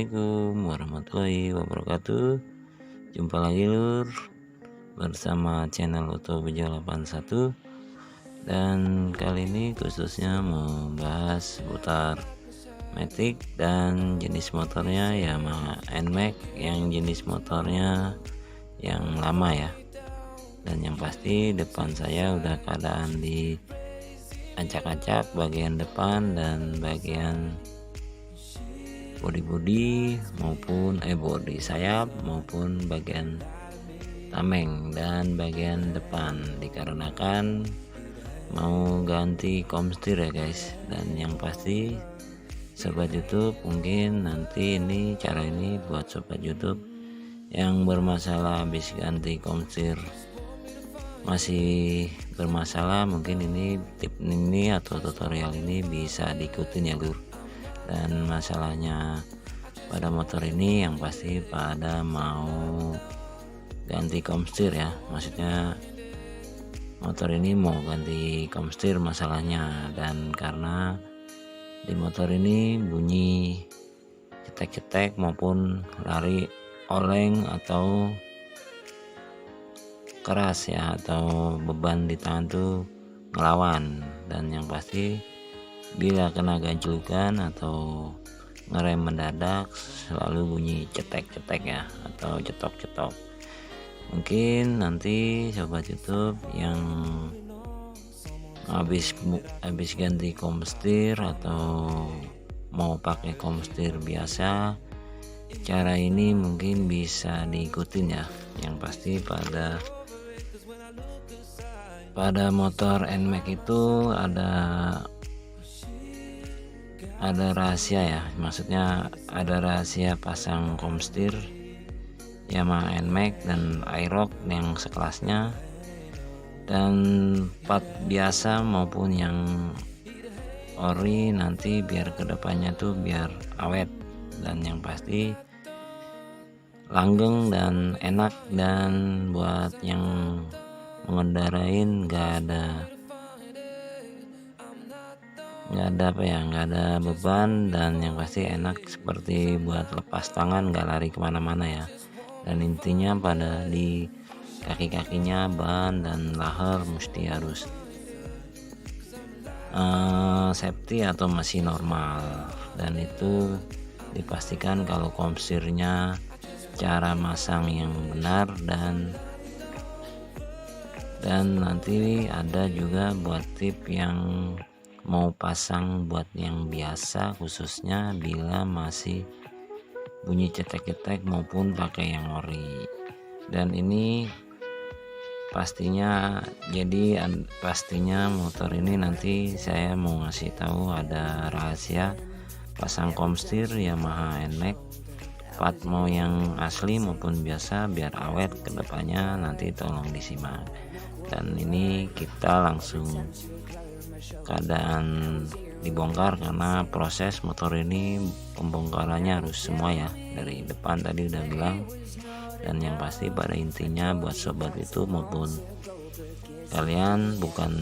Assalamualaikum warahmatullahi wabarakatuh. Jumpa lagi lur bersama channel Auto Bejo 81. Dan kali ini khususnya mau bahas seputar Matic dan jenis motornya Yamaha NMAX yang jenis motornya yang lama ya. Dan yang pasti depan saya udah keadaan di acak-acak bagian depan dan bagian bodi maupun bodi sayap maupun bagian tameng dan bagian depan, dikarenakan mau ganti komstir ya guys. Dan yang pasti sobat YouTube, mungkin nanti ini cara ini buat sobat YouTube yang bermasalah habis ganti komstir masih bermasalah, mungkin ini tip ini atau tutorial ini bisa diikutin ya lur. Dan masalahnya pada motor ini yang pasti pada mau ganti komstir ya, maksudnya motor ini mau ganti komstir masalahnya. Dan karena di motor ini bunyi cetek-cetek maupun lari oleng atau keras ya, atau beban di tangan tuh ngelawan. Dan yang pasti bila kena ganjlukan atau ngerem mendadak selalu bunyi cetek-cetek ya, atau cetok-cetok. Mungkin nanti sobat YouTube yang habis ganti komstir atau mau pakai komstir biasa, cara ini mungkin bisa diikutin ya. Yang pasti pada motor NMAX itu ada rahasia ya, maksudnya ada rahasia pasang komstir Yamaha NMAX dan Aerox yang sekelasnya, dan part biasa maupun yang ori nanti biar kedepannya tuh biar awet dan yang pasti langgeng dan enak, dan buat yang mengendarain nggak ada beban, dan yang pasti enak seperti buat lepas tangan, nggak lari kemana-mana ya. Dan intinya pada di kaki-kakinya, ban dan lahar mesti harus safety atau masih normal. Dan itu dipastikan kalau komstirnya cara masang yang benar. Dan nanti ada juga buat tip yang mau pasang buat yang biasa, khususnya bila masih bunyi cetek-cetek maupun pakai yang ori. Dan ini pastinya motor ini nanti saya mau ngasih tahu ada rahasia pasang komstir Yamaha NMAX part mau yang asli maupun biasa biar awet kedepannya, nanti tolong disimak. Dan ini kita langsung keadaan dibongkar karena proses motor ini pembongkarannya harus semua ya, dari depan tadi udah bilang. Dan yang pasti pada intinya buat sobat itu maupun kalian bukan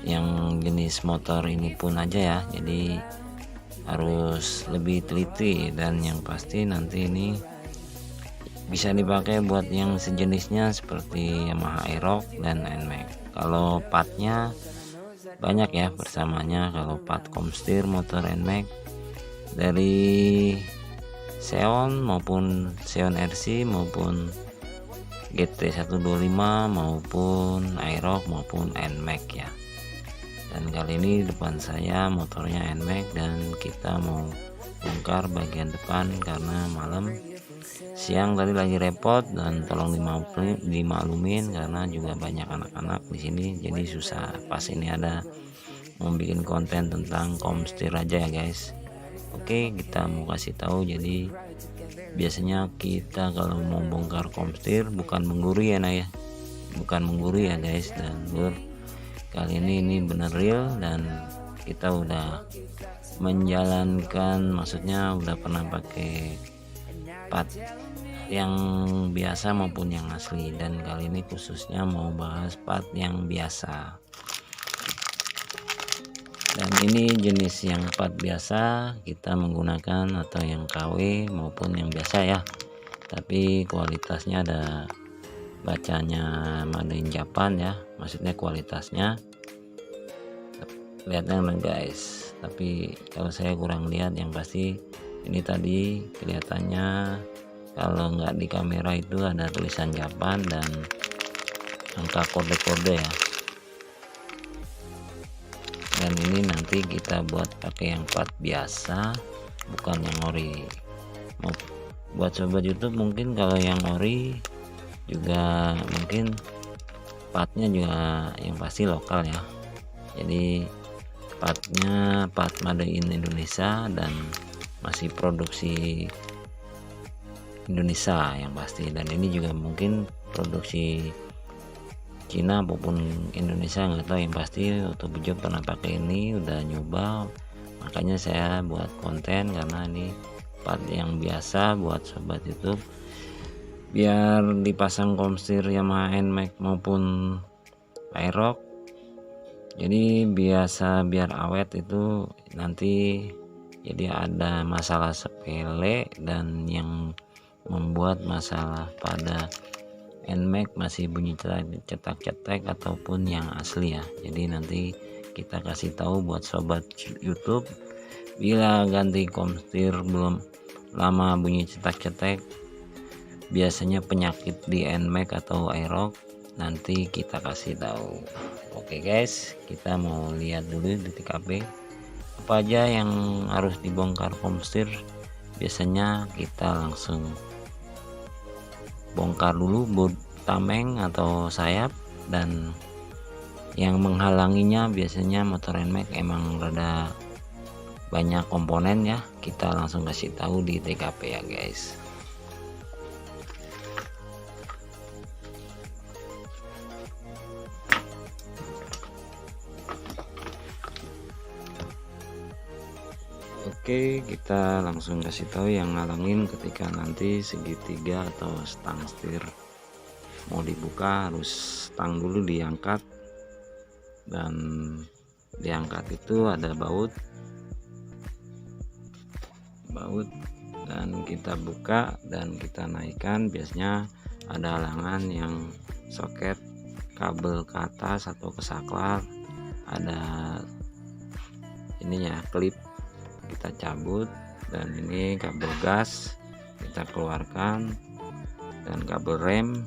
yang jenis motor ini pun aja ya, jadi harus lebih teliti. Dan yang pasti nanti ini bisa dipakai buat yang sejenisnya seperti Yamaha Aerox dan NMAX. Kalau partnya banyak ya bersamanya. Kalau part komstir motor NMAX dari Xeon maupun Xeon RC maupun GT125 maupun Aerox maupun NMAX ya. Dan kali ini depan saya motornya NMAX dan kita mau bongkar bagian depan karena malam siang tadi lagi repot, dan tolong dimaklumin karena juga banyak anak-anak di sini jadi susah. Pas ini ada mau bikin konten tentang komstir aja ya guys. Oke, kita mau kasih tahu. Jadi biasanya kita kalau mau bongkar komstir bukan mengguri ya bukan mengguri ya guys. Dan kali ini bener real, dan kita udah menjalankan, maksudnya udah pernah pakai part yang biasa maupun yang asli. Dan kali ini khususnya mau bahas part yang biasa. Dan ini jenis yang part biasa, kita menggunakan atau yang KW maupun yang biasa ya, tapi kualitasnya ada bacanya made in Japan ya, maksudnya kualitasnya lihatnya guys. Tapi kalau saya kurang lihat, yang pasti ini tadi kelihatannya kalau nggak di kamera itu ada tulisan Japan dan angka kode-kode ya. Dan ini nanti kita buat pakai yang part biasa, bukan yang ori. Mau buat sobat YouTube mungkin kalau yang ori juga mungkin partnya juga yang pasti lokal ya, jadi partnya part made in Indonesia dan masih produksi Indonesia yang pasti. Dan ini juga mungkin produksi Cina maupun Indonesia, nggak tahu, yang pasti untuk Bejo pernah pakai ini, udah nyoba, makanya saya buat konten karena ini part yang biasa buat sobat YouTube biar dipasang komstir Yamaha NMAX maupun Aerox. Jadi biasa biar awet itu nanti, jadi ada masalah sepele dan yang membuat masalah pada NMAX masih bunyi cetak-cetak ataupun yang asli ya. Jadi nanti kita kasih tahu buat sobat YouTube, bila ganti komstir belum lama bunyi cetak-cetak, biasanya penyakit di NMAX atau Aerox, nanti kita kasih tahu. Oke guys, kita mau lihat dulu di TKP apa aja yang harus dibongkar komstir. Biasanya kita langsung bongkar dulu boot tameng atau sayap, dan yang menghalanginya biasanya motor NMAX emang rada banyak komponen ya. Kita langsung kasih tahu di TKP ya guys. Oke, kita langsung kasih tahu yang ngalangin ketika nanti segitiga atau stang setir mau dibuka, harus stang dulu diangkat, dan diangkat itu ada baut dan kita buka dan kita naikkan. Biasanya ada halangan yang soket kabel ke atas atau ke saklar, ada ininya klip kita cabut, dan ini kabel gas kita keluarkan, dan kabel rem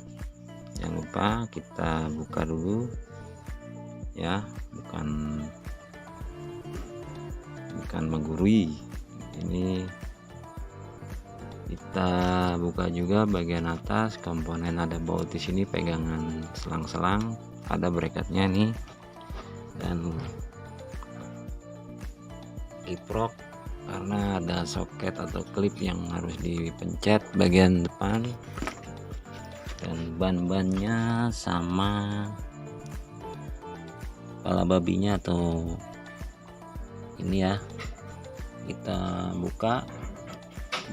jangan lupa kita buka dulu ya, bukan menggurui. Ini kita buka juga bagian atas komponen, ada baut di sini, pegangan selang-selang, ada bracketnya nih, dan kiprok karena ada soket atau klip yang harus dipencet bagian depan, dan ban-bannya sama kepala babinya atau ini ya, kita buka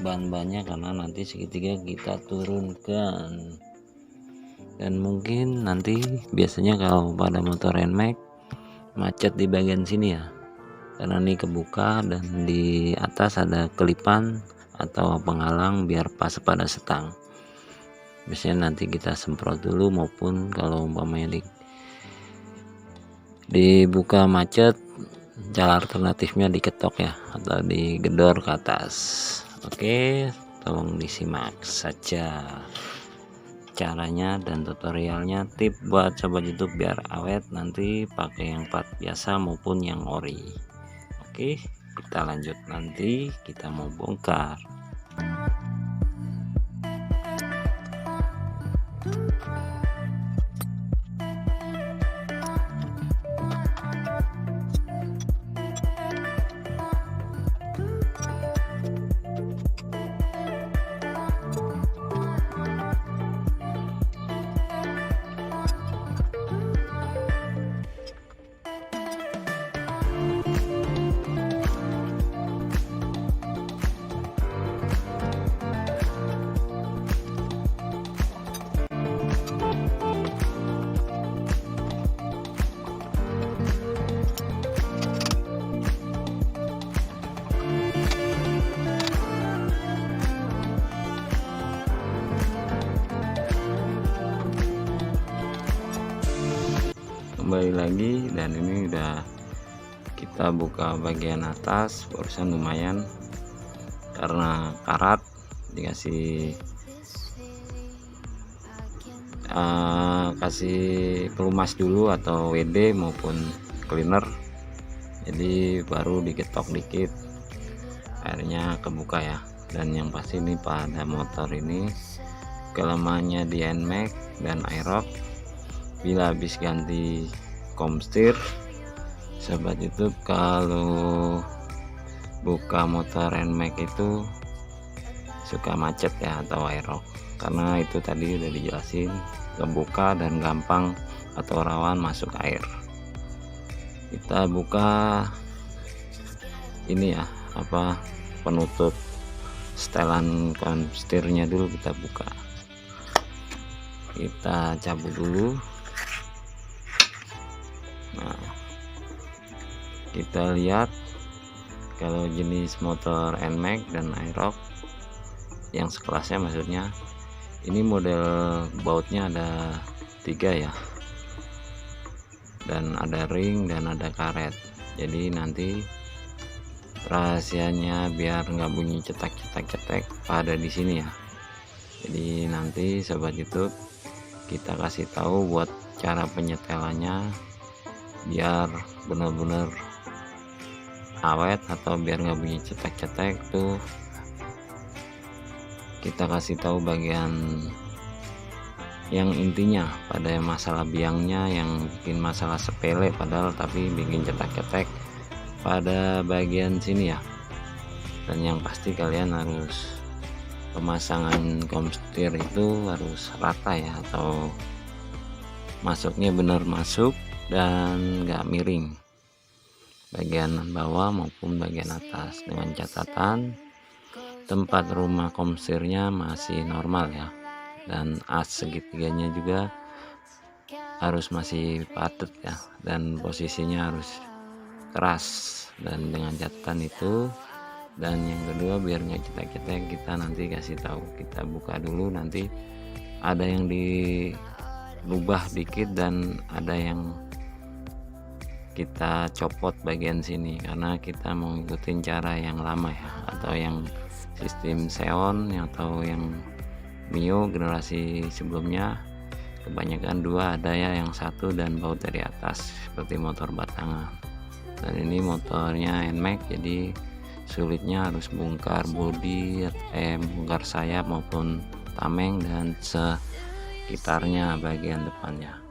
ban-bannya karena nanti segitiga kita turunkan. Dan mungkin nanti biasanya kalau pada motor NMAX macet di bagian sini ya, karena ini kebuka dan di atas ada kelipan atau penghalang biar pas pada setang. Biasanya nanti kita semprot dulu, maupun kalau umpamanya dibuka macet, cara alternatifnya diketok ya atau digedor ke atas. Oke, tolong disimak saja caranya dan tutorialnya, tip buat sobat YouTube biar awet nanti pakai yang part biasa maupun yang ori. Oke, kita lanjut, nanti kita mau bongkar. kembali lagi, dan ini udah kita buka bagian atas. Barusan lumayan karena karat, dikasih kasih pelumas dulu atau WD maupun cleaner, jadi baru diketok dikit akhirnya kebuka ya. Dan yang pasti ini pada motor ini kelemahannya di NMAX dan Aerox, bila habis ganti komstir, sobat YouTube, kalau buka motor NMAX itu suka macet ya, atau Aerox, karena itu tadi udah dijelasin, kebuka dan gampang atau rawan masuk air. Kita buka ini ya, penutup setelan komstirnya dulu, kita buka, kita cabut dulu. Nah, kita lihat kalau jenis motor NMAX dan Aerox yang sekelasnya, maksudnya ini model bautnya ada 3 ya, dan ada ring dan ada karet. Jadi nanti rahasianya biar nggak bunyi cetak pada di sini ya. Jadi nanti sobat YouTube, kita kasih tahu buat cara penyetelannya biar benar-benar awet atau biar nggak bunyi cetek tuh. Kita kasih tahu bagian yang intinya pada masalah biangnya, yang bikin masalah sepele padahal tapi bikin cetek pada bagian sini ya. Dan yang pasti kalian harus pemasangan komstir itu harus rata ya, atau masuknya benar masuk dan nggak miring bagian bawah maupun bagian atas, dengan catatan tempat rumah komstirnya masih normal ya, dan as segitiganya juga harus masih padat ya, dan posisinya harus keras, dan dengan catatan itu. Dan yang kedua, biar nggak cetek kita nanti kasih tahu, kita buka dulu, nanti ada yang dirubah dikit dan ada yang kita copot bagian sini karena kita mau ngikutin cara yang lama ya, atau yang sistem Xeon atau yang Mio generasi sebelumnya. Kebanyakan 2 ada ya, yang 1 dan baut dari atas seperti motor batangan. Dan ini motornya NMAX, jadi sulitnya harus bongkar bodi, bongkar sayap maupun tameng dan sekitarnya bagian depannya.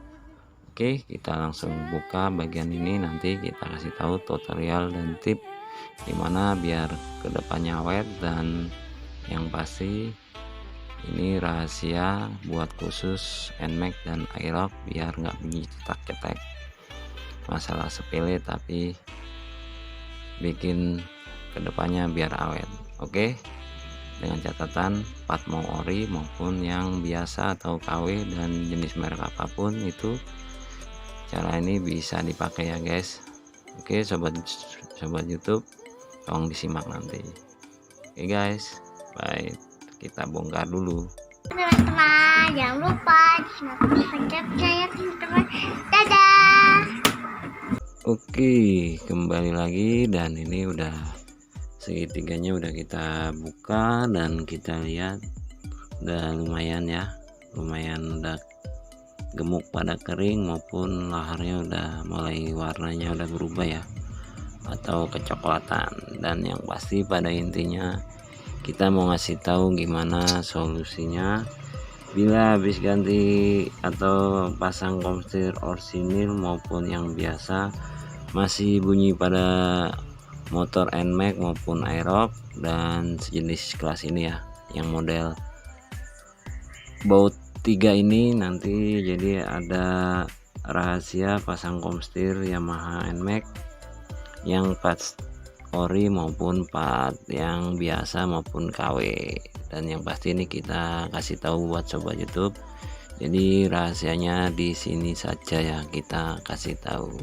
Oke, kita langsung buka bagian ini, nanti kita kasih tahu tutorial dan tip gimana biar kedepannya awet. Dan yang pasti ini rahasia buat khusus NMAX dan Aerox biar nggak bunyi cetek, masalah sepele tapi bikin kedepannya biar awet. Oke, dengan catatan part mau ori maupun yang biasa atau KW dan jenis merek apapun itu, cara ini bisa dipakai ya guys. Oke sobat YouTube, tolong disimak nanti. Oke guys, bye, kita bongkar dulu. Teman-teman jangan lupa subscribe saya, teman-teman. Dadah. Oke, kembali lagi, dan ini udah segitiganya udah kita buka dan kita lihat udah lumayan ya, lumayan udah gemuk pada kering maupun laharnya udah mulai warnanya udah berubah ya, atau kecoklatan. Dan yang pasti pada intinya kita mau ngasih tahu gimana solusinya bila habis ganti atau pasang komstir orsinil maupun yang biasa masih bunyi pada motor NMAX maupun Aerox dan sejenis kelas ini ya, yang model baut 3 ini. Nanti jadi ada rahasia pasang komstir Yamaha NMAX yang part ori maupun part yang biasa maupun KW. Dan yang pasti ini kita kasih tahu buat sobat YouTube, jadi rahasianya di sini saja ya, kita kasih tahu.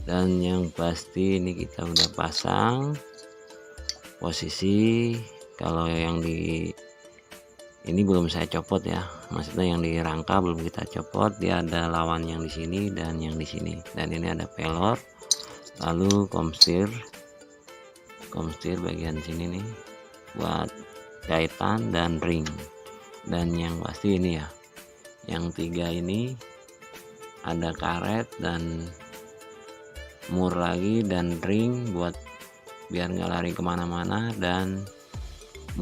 Dan yang pasti ini kita udah pasang posisi, kalau yang di Ini belum saya copot ya, maksudnya yang di rangka belum kita copot. Dia ada lawan yang di sini dan yang di sini, dan ini ada pelor, lalu komstir bagian sini nih buat jahitan dan ring. Dan yang pasti ini ya, yang 3 ini ada karet dan mur lagi dan ring buat biar nggak lari kemana-mana, dan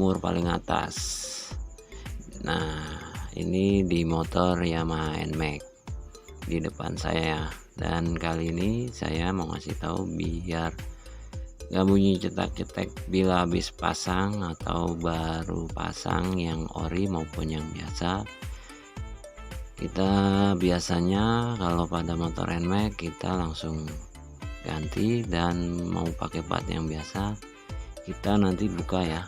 mur paling atas. Nah, ini di motor Yamaha NMAX di depan saya. Dan kali ini saya mau ngasih tahu biar gak bunyi cetak-cetek bila habis pasang atau baru pasang, yang ori maupun yang biasa. Kita biasanya kalau pada motor NMAX kita langsung ganti, dan mau pakai part yang biasa kita nanti buka ya.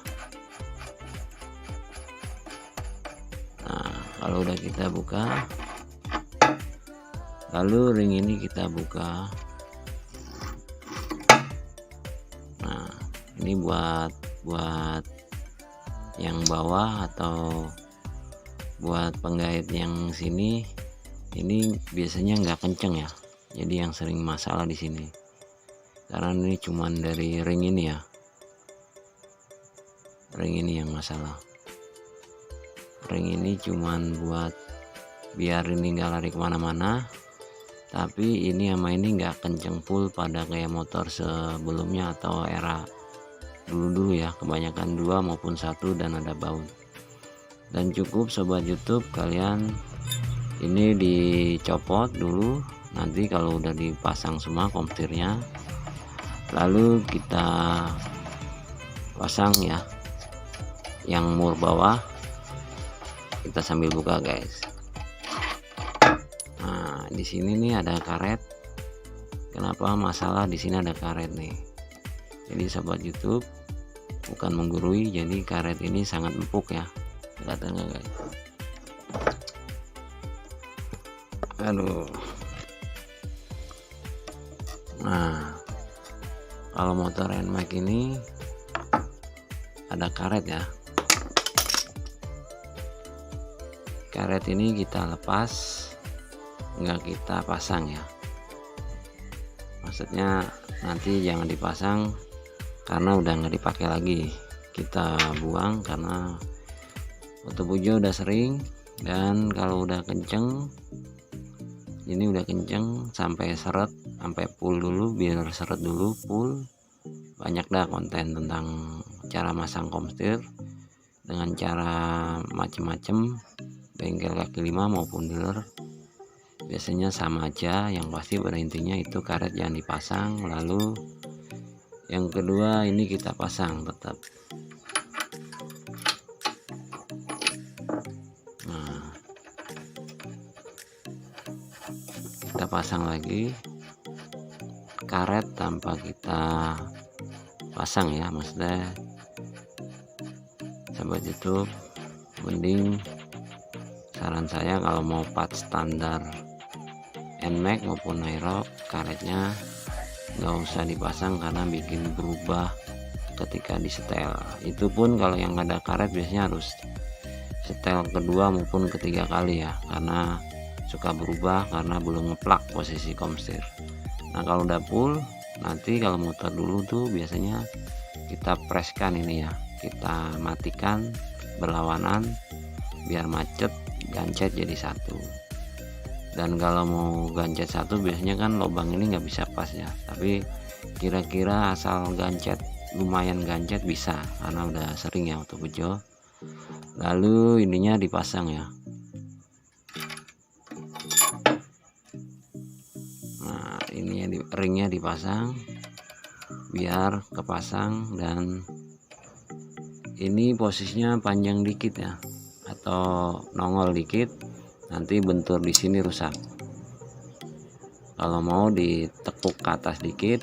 Nah, kalau udah kita buka, lalu ring ini kita buka. Nah, ini buat yang bawah atau buat penggait yang sini, ini biasanya nggak kenceng ya, jadi yang sering masalah di sini karena ini cuman dari ring ini ya, ring ini yang masalah. Ring ini cuman buat biar ini nggak lari kemana-mana, tapi ini sama ini nggak kenceng full pada kayak motor sebelumnya atau era dulu ya, kebanyakan 2 maupun 1 dan ada baut. Dan cukup sobat YouTube, kalian ini dicopot dulu, nanti kalau udah dipasang semua komstirnya, lalu kita pasang ya yang mur bawah. Kita sambil buka guys. Nah, di sini nih ada karet. Kenapa masalah di sini ada karet nih? Jadi sobat YouTube, bukan menggurui, jadi karet ini sangat empuk ya. Kelihatan nggak guys? Aduh. Nah, kalau motor NMAX ini ada karet ya. Karet ini kita lepas, nggak kita pasang ya, maksudnya nanti jangan dipasang karena udah nggak dipakai lagi, kita buang karena motor Pujo udah sering. Dan kalau udah kenceng, ini udah kenceng sampai seret, sampai full dulu, biar seret dulu full. Banyak dah konten tentang cara masang komstir dengan cara macem-macem, bengkel kaki 5 maupun dealer biasanya sama aja. Yang pasti pada intinya itu karet jangan dipasang. Lalu yang kedua ini kita pasang tetap. Nah, kita pasang lagi karet tanpa kita pasang ya, maksudnya sahabat YouTube, mending saran saya kalau mau part standar NMAX maupun Aerox, karetnya nggak usah dipasang karena bikin berubah ketika disetel. Itu pun kalau yang ada karet biasanya harus setel kedua maupun ketiga kali ya, karena suka berubah karena belum ngeplak posisi komstir. Nah, kalau udah full, nanti kalau muter dulu tuh biasanya kita preskan ini ya, kita matikan berlawanan biar macet, gancet jadi satu. Dan kalau mau gancet satu biasanya kan lubang ini nggak bisa pas ya, tapi kira-kira asal gancet, lumayan gancet bisa karena udah sering ya untuk Pujo. Lalu ininya dipasang ya. Nah, ini ringnya dipasang biar kepasang, dan ini posisinya panjang dikit ya atau nongol dikit, nanti bentur di sini rusak. Kalau mau ditekuk ke atas dikit,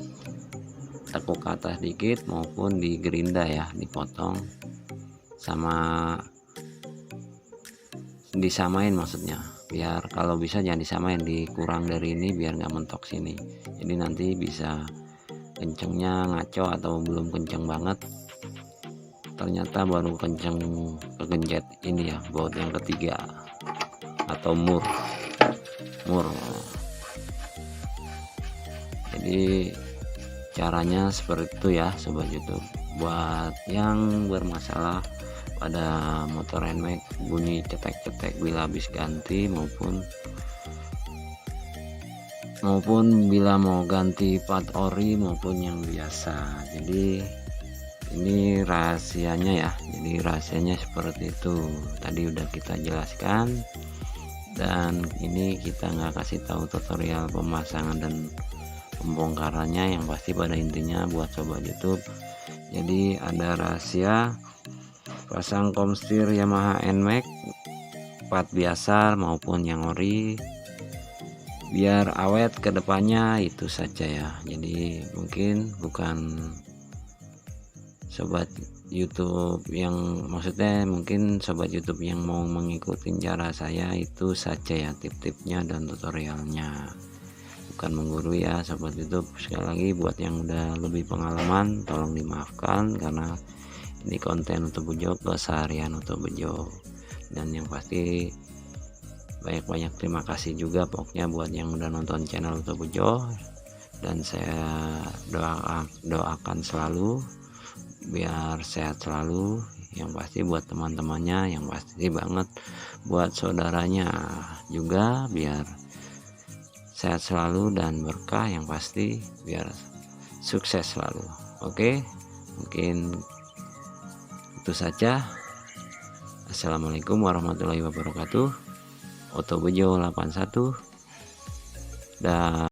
tekuk ke atas dikit, maupun digerinda ya, dipotong sama disamain, maksudnya biar kalau bisa jangan disamain, dikurang dari ini biar nggak mentok sini. Jadi nanti bisa kencengnya ngaco atau belum kenceng banget, ternyata baru kenceng kegencet ini ya, baut yang ketiga atau mur. Jadi caranya seperti itu ya sobat YouTube. Buat yang bermasalah pada motor NMAX bunyi cetek-cetek bila habis ganti maupun bila mau ganti part ori maupun yang biasa. Jadi ini rahasianya ya, jadi rahasianya seperti itu tadi udah kita jelaskan, dan ini kita nggak kasih tahu tutorial pemasangan dan pembongkarannya, yang pasti pada intinya buat sobat YouTube. Jadi ada rahasia pasang komstir Yamaha NMAX part biasa maupun yang ori biar awet ke depannya, itu saja ya. Jadi mungkin bukan sobat YouTube yang, maksudnya mungkin sobat YouTube yang mau mengikuti cara saya, itu saja ya tip-tipnya dan tutorialnya, bukan menggurui ya sobat YouTube. Sekali lagi buat yang udah lebih pengalaman tolong dimaafkan, karena ini konten untuk Bejo, keseharian untuk Bejo. Dan yang pasti banyak-banyak terima kasih juga pokoknya buat yang udah nonton channel untuk Bejo, dan saya doakan selalu biar sehat selalu, yang pasti buat teman-temannya, yang pasti banget buat saudaranya juga biar sehat selalu dan berkah, yang pasti biar sukses selalu. Oke, mungkin itu saja. Assalamualaikum warahmatullahi wabarakatuh. Oto Bejo 81 dan